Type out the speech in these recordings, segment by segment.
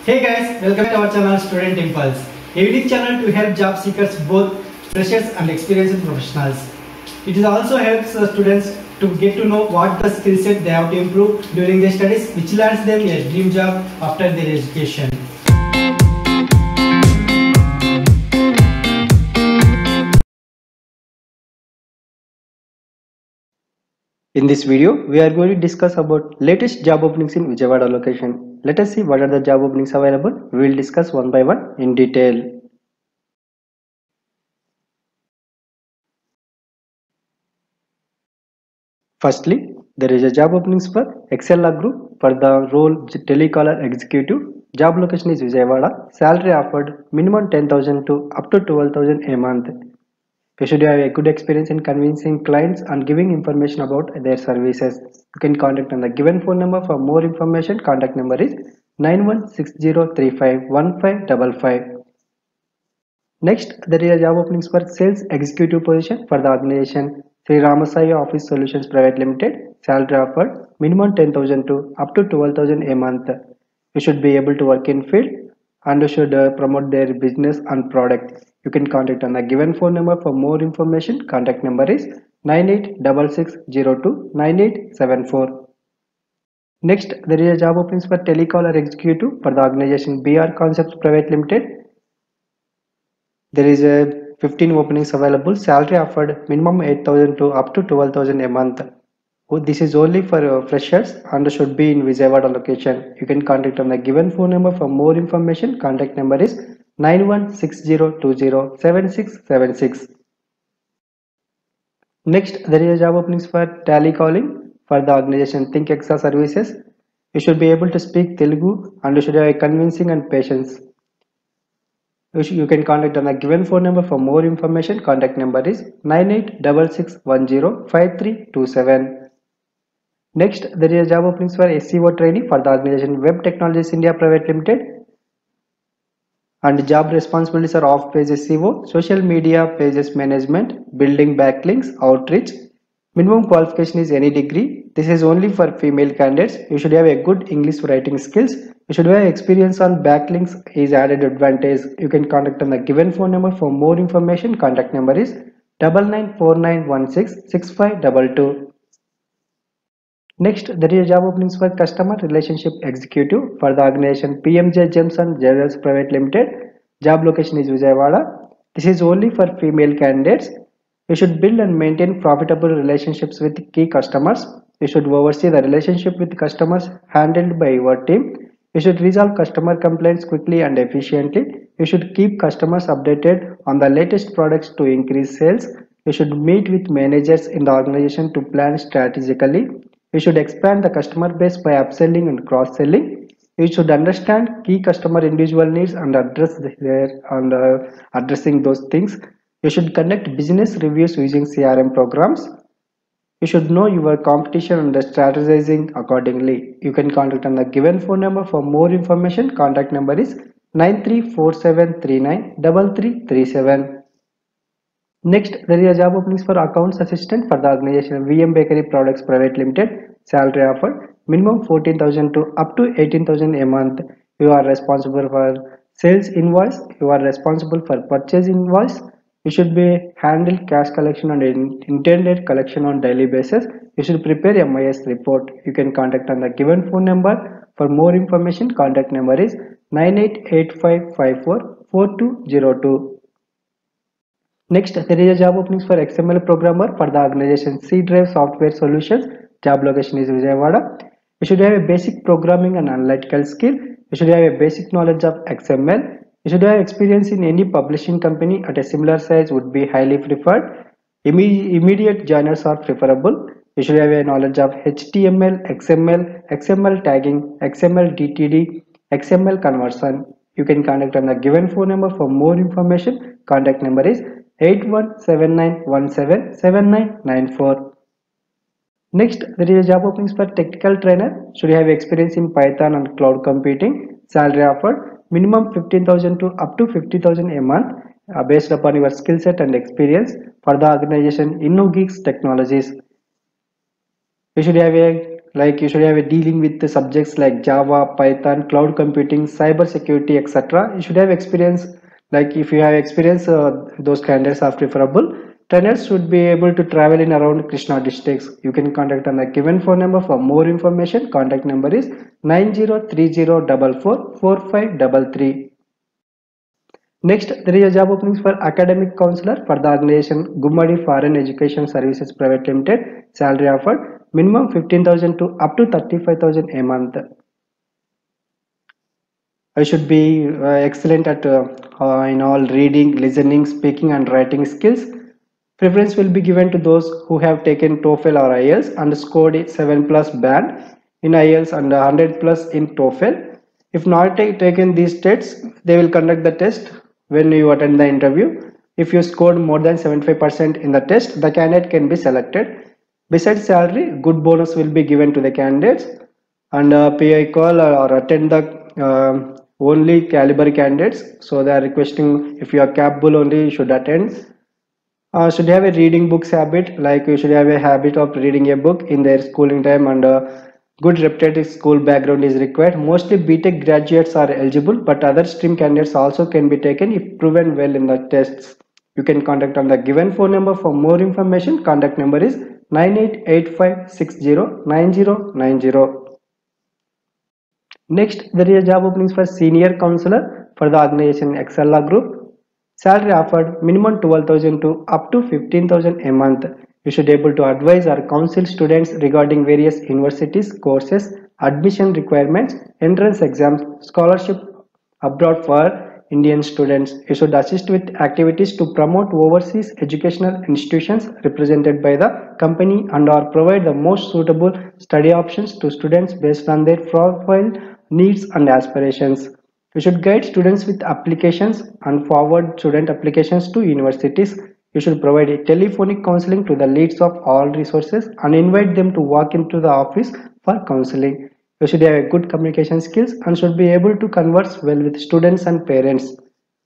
Hey guys, welcome to our channel Student Impulse, a unique channel to help job seekers, both freshers and experienced professionals. It also helps students to get to know what the skill set they have to improve during their studies, which lands them a dream job after their education. In this video, we are going to discuss about latest job openings in Vijayawada location. Let us see what are the job openings available. We will discuss one by one in detail. Firstly, there is a job openings for Excella Group for the role telecaller executive. Job location is Vijayawada. Salary offered minimum 10,000 to up to 12,000 a month. You should have a good experience in convincing clients and giving information about their services. You can contact on the given phone number for more information. Contact number is 9160351555. Next, there is a job openings for sales executive position for the organization Sri Ramasaya Office Solutions Private Limited. Salary offered minimum 10,000 to up to 12,000 a month. You should be able to work in field and you should promote their business and product. You can contact on the given phone number for more information. Contact number is 9866029874. Next, there is a job openings for telecaller executive for the organization BR Concepts Private Limited. There is a 15 openings available. Salary offered minimum 8,000 to up to 12,000 a month. This is only for freshers and should be in Vijayawada location. You can contact on the given phone number for more information. Contact number is 9160207676. Next, there is a job openings for tally calling for the organization Think Exa Services. You should be able to speak Telugu and you should have a convincing and patience. You can contact on the given phone number for more information. Contact number is 9866105327. Next, there is a job openings for SEO trainee for the organization Web Technologies India Private Limited. And job responsibilities are off-page SEO, social media pages management, building backlinks, outreach. Minimum qualification is any degree. This is only for female candidates. You should have a good English writing skills. You should have experience on backlinks is added advantage. You can contact on the given phone number for more information. Contact number is 9949166522. Next, there is a job openings for customer relationship executive for the organization PMJ Gems and Jewelers Private Limited. Job location is Vijayawada. This is only for female candidates. You should build and maintain profitable relationships with key customers. You should oversee the relationship with customers handled by your team. You should resolve customer complaints quickly and efficiently. You should keep customers updated on the latest products to increase sales. You should meet with managers in the organization to plan strategically. You should expand the customer base by upselling and cross-selling. You should understand key customer individual needs and addressing those things. You should conduct business reviews using CRM programs. You should know your competition and strategizing accordingly. You can contact on the given phone number for more information. Contact number is 9347393337. Next, there is a job openings for accounts assistant for the organization VM Bakery Products Private Limited. Salary offered minimum 14,000 to up to 18,000 a month. You are responsible for sales invoice. You are responsible for purchase invoice. You should be handle cash collection and intended collection on daily basis. You should prepare a MIS report. You can contact on the given phone number for more information. Contact number is 9885544202. Next, there is a job openings for XML programmer for the organization C Drive Software Solutions. Job location is Vijayawada. You should have a basic programming and analytical skill. You should have a basic knowledge of XML. You should have experience in any publishing company at a similar size would be highly preferred. Immediate joiners are preferable. You should have a knowledge of HTML, XML, XML tagging, XML DTD, XML conversion. You can contact on the given phone number for more information. Contact number is 8179177994. Next, there is a job openings for technical trainer. Should you have experience in Python and cloud computing. Salary offered minimum 15,000 to up to 50,000 a month based upon your skill set and experience for the organization InnoGeeks Technologies. You should have a like you should have a dealing with the subjects like Java, Python, cloud computing, cyber security, etc. You should have experience. Like if you have experience, those candidates are preferable. Trainers should be able to travel in around Krishna districts. You can contact on the given phone number for more information. Contact number is 9030444533. Next, there is a job openings for academic counselor for the organization Gummadi Foreign Education Services Private Limited. Salary offered minimum 15,000 to up to 35,000 a month. I should be excellent at in all reading, listening, speaking, and writing skills. Preference will be given to those who have taken TOEFL or IELTS and scored a 7 plus band in IELTS and 100 plus in TOEFL. If not taken these tests, they will conduct the test when you attend the interview. If you scored more than 75% in the test, the candidate can be selected. Besides salary, good bonus will be given to the candidates, and PI call or attend the only caliber candidates. So they are requesting, if you are capable only, you should attend. Should have a reading books habit, like you should have a habit of reading a book in their schooling time, and good reputed school background is required. Mostly BTech graduates are eligible, but other stream candidates also can be taken if proven well in the tests. You can contact on the given phone number for more information. Contact number is 9885609090. Next, there is a job openings for senior counselor for the organization Excella Group. Salary offered minimum 12,000 to up to 15,000 a month. You should be able to advise or counsel students regarding various universities, courses, admission requirements, entrance exams, scholarship abroad for Indian students. You should assist with activities to promote overseas educational institutions represented by the company and or provide the most suitable study options to students based on their profile, needs and aspirations. You should guide students with applications and forward student applications to universities. You should provide a telephonic counseling to the leads of all resources and invite them to walk into the office for counseling. You should have a good communication skills and should be able to converse well with students and parents.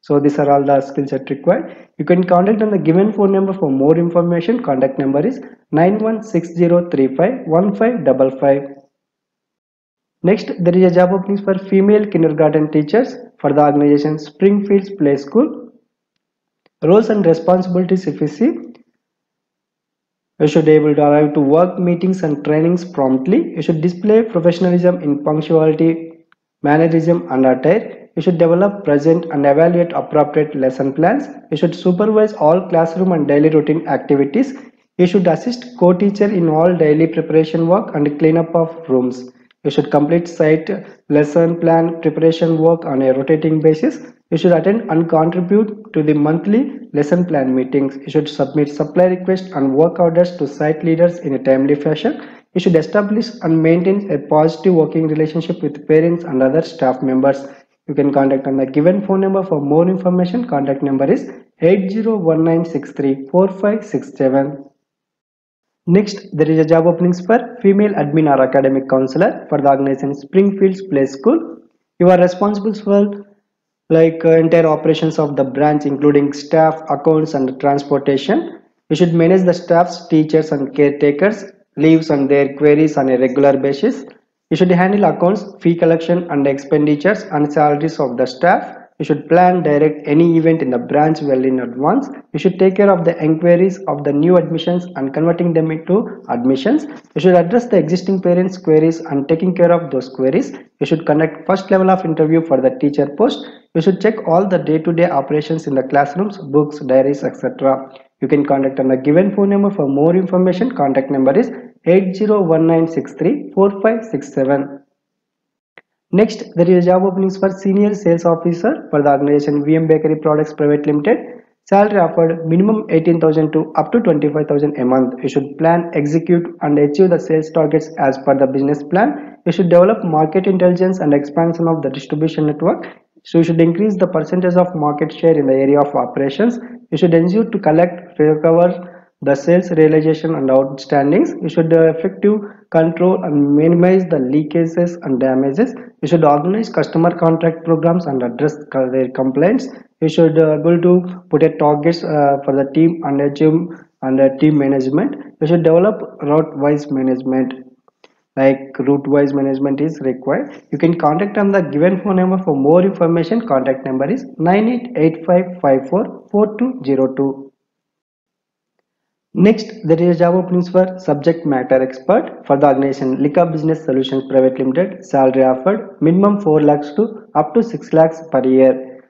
So these are all the skills that required. You can contact on the given phone number for more information. Contact number is 9160351555. Next, there is a job openings for female kindergarten teachers for the organization Springfields Play School. Roles and responsibilities, if you see, you should be able to arrive to work meetings and trainings promptly. You should display professionalism in punctuality, mannerism and attire. You should develop, present and evaluate appropriate lesson plans. You should supervise all classroom and daily routine activities. You should assist co-teacher in all daily preparation work and cleanup of rooms. You should complete site lesson plan preparation work on a rotating basis. You should attend and contribute to the monthly lesson plan meetings. You should submit supply requests and work orders to site leaders in a timely fashion. You should establish and maintain a positive working relationship with parents and other staff members. You can contact on the given phone number for more information. Contact number is 8019634567. Next, there is a job openings for female admin or academic counselor for the organization Springfields Play School. You are responsible for entire operations of the branch, including staff, accounts and transportation. You should manage the staffs, teachers and caretakers, leaves and their queries on a regular basis. You should handle accounts, fee collection and expenditures and salaries of the staff. You should plan, direct any event in the branch well in advance. You should take care of the enquiries of the new admissions and converting them into admissions. You should address the existing parents' queries and taking care of those queries. You should conduct first level of interview for the teacher post. You should check all the day-to-day operations in the classrooms, books, diaries, etc. You can contact on the given phone number for more information. Contact number is 8019634567. Next, there is a job openings for senior sales officer for the organization VM Bakery Products Private Limited. Salary offered minimum 18,000 to up to 25,000 a month. You should plan, execute and achieve the sales targets as per the business plan. You should develop market intelligence and expansion of the distribution network. So you should increase the percentage of market share in the area of operations. You should ensure to collect, recover the sales realization and outstandings. You should effective control and minimize the leakages and damages. You should organize customer contract programs and address their complaints. You should able to put a targets for the team and achieve and team management. You should develop route wise management. like route wise management is required. You can contact on the given phone number. For more information, contact number is 9885544202. Next, there is a job openings for subject matter expert for the organization Lika Business Solutions Private Limited. Salary offered minimum 4 lakhs to up to 6 lakhs per year.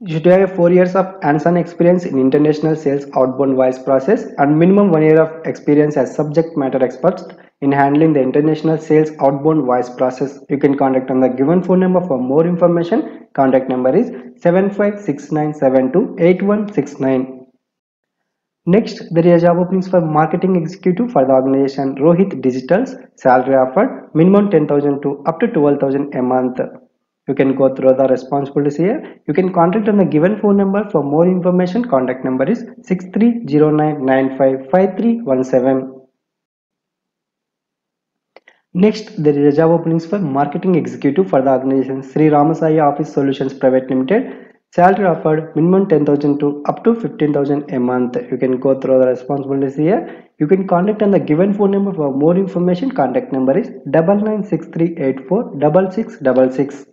You should have 4 years of hands-on experience in international sales outbound voice process and minimum 1 year of experience as subject matter experts in handling the international sales outbound voice process. You can contact on the given phone number. For more information, contact number is 7569728169. Next, there is job openings for marketing executive for the organization Rohit Digitals. Salary offered minimum 10,000 to up to 12,000 a month. You can go through the responsibilities here. You can contact on the given phone number. For more information, contact number is 6309955317. Next, there is a job openings for marketing executive for the organization Sri Ramasaya Office Solutions Private Limited. Salary offered minimum 10,000 to up to 15,000 a month. You can go through the responsibilities here. You can contact on the given phone number. For more information, contact number is 9963846666.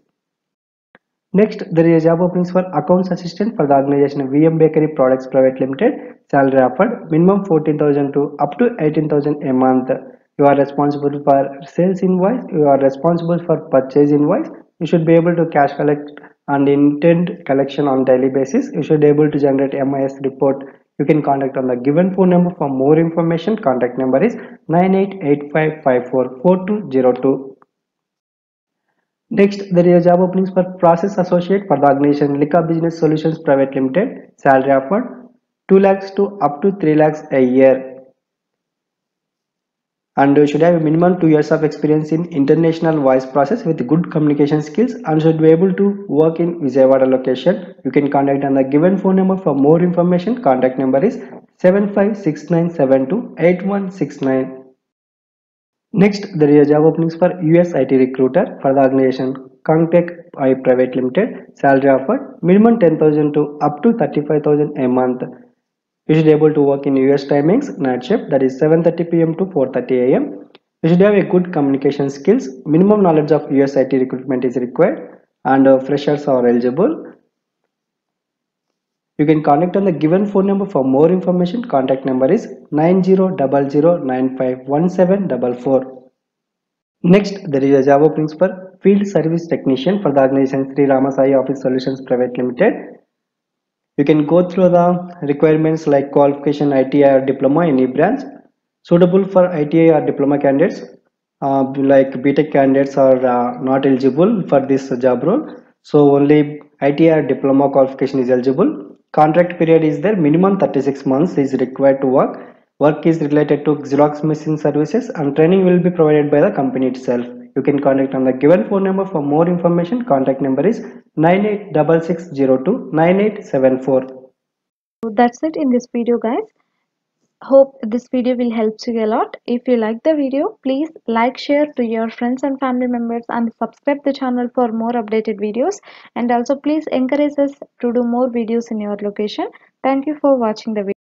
Next, there is a job openings for accounts assistant for the organization VM Bakery Products Private Limited. Salary offered minimum 14,000 to up to 18,000 a month. You are responsible for sales invoice. You are responsible for purchase invoice. You should be able to cash collect and intent collection on daily basis. You should be able to generate MIS report. You can contact on the given phone number. For more information, contact number is 9885544202. Next, there is a job openings for process associate for the organization Lika Business Solutions Private Limited. Salary offered 2 lakhs to up to 3 lakhs a year. And you should have a minimum 2 years of experience in international voice process with good communication skills and should be able to work in Vijayawada location. You can contact on the given phone number. For more information, contact number is 7569728169. Next, there is a job openings for US IT recruiter for the organization Kangtech I Private Limited. Salary offered minimum 10,000 to up to 35,000 a month. You should be able to work in US timings, night shift, that is 7:30 p.m. to 4:30 a.m. You should have a good communication skills. Minimum knowledge of US IT recruitment is required and freshers are eligible. You can contact on the given phone number. For more information, contact number is 9000951744. Next, there is a job openings for field service technician for the organization Sri Ramasaya Office Solutions Private Limited. You can go through the requirements like qualification ITI or diploma in any branch. Suitable for ITI or diploma candidates, like BTech candidates are not eligible for this job role. So only ITI or diploma qualification is eligible. Contract period is there. Minimum 36 months is required to work. Work is related to Xerox machine services and training will be provided by the company itself. You can contact on the given phone number. For more information, contact number is 9866029874. So that's it in this video, guys. Hope this video will help you a lot. If you like the video, please like, share to your friends and family members and subscribe the channel for more updated videos, and also please encourage us to do more videos in your location. Thank you for watching the video.